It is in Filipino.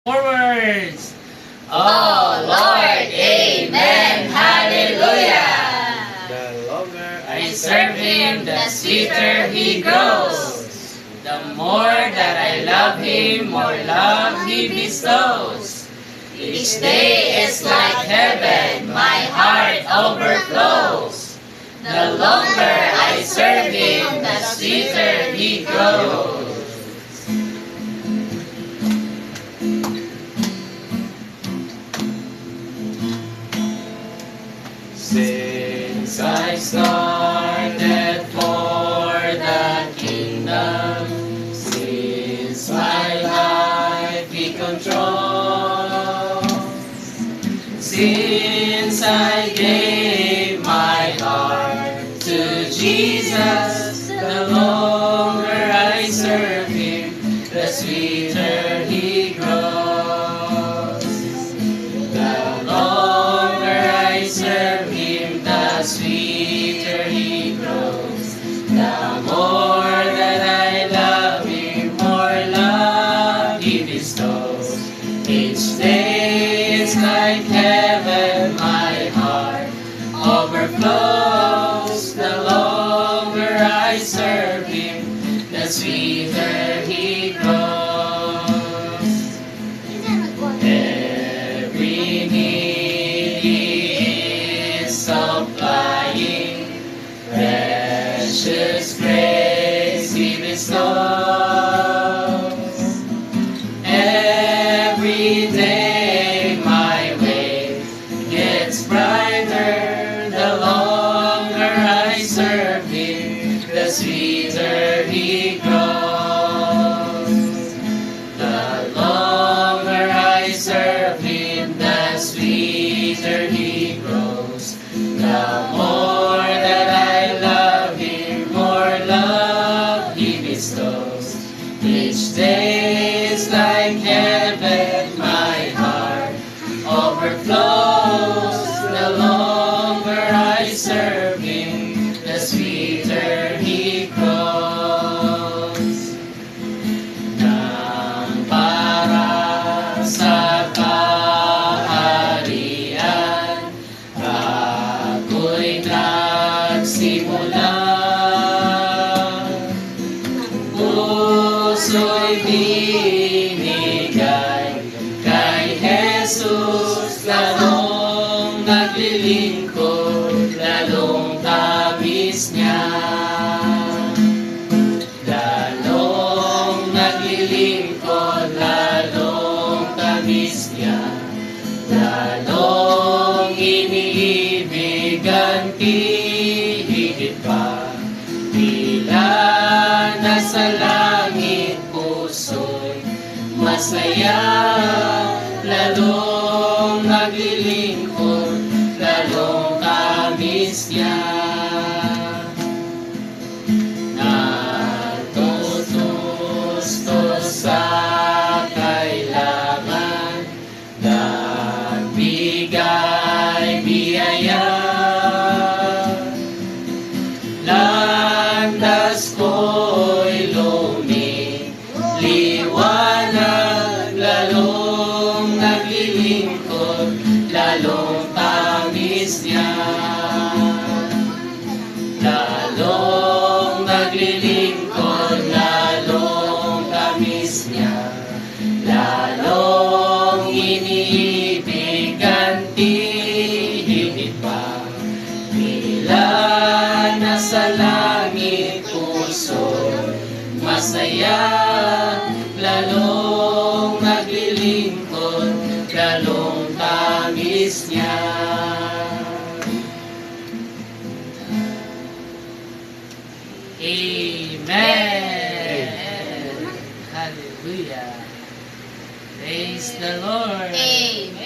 Forwards! Oh Lord, Amen, Hallelujah. The longer I serve Him, the sweeter He grows. The more that I love Him, more love He bestows. Each day is like heaven, my heart overflows. The longer I serve Him, the sweeter He grows. Since I started for the kingdom, since my life He controls, since I gave my heart to Jesus, the longer I serve Him, the sweeter He grows. The longer I serve Him, the sweeter He grows. The more that I love Him, more love He bestows. Each day is like heaven, my heart overflows. The longer I serve Him, the sweeter He grows. Every need He is supplying, precious grace He bestows. Every day my way gets brighter, the longer I serve Him, the sweeter He grows. The longer I serve Him, the sweeter He grows. The more that I love Him, more love He bestows. Each day is like heaven, my heart overflows. The longer I serve Him, the sweeter He grows. Nang para sa kaharian, ako'y nagsimula. Puso'y binigay kay Jesus, lalong naglilingkod, lalong tamis niya. Lalong naglilingkod, lalong tamis niya. Lalong iniibig ang higit pa. Tila nasa langit puso'y masaya. Lalong naglilingkod, lalong tamis niya. Natutustos sa kailangan, nagbigay biyaya. Landas ko'y lumiliwanag, lalong naglilingkod, lalong tamis niya. Lalong naglilingkod, lalong tamis niya. Lalong iniibig ang higit pa. Tila nasa langit puso'y masaya. Lalong naglilingkod, lalong tamis niya. Amen. Hallelujah. Praise the Lord. Amen.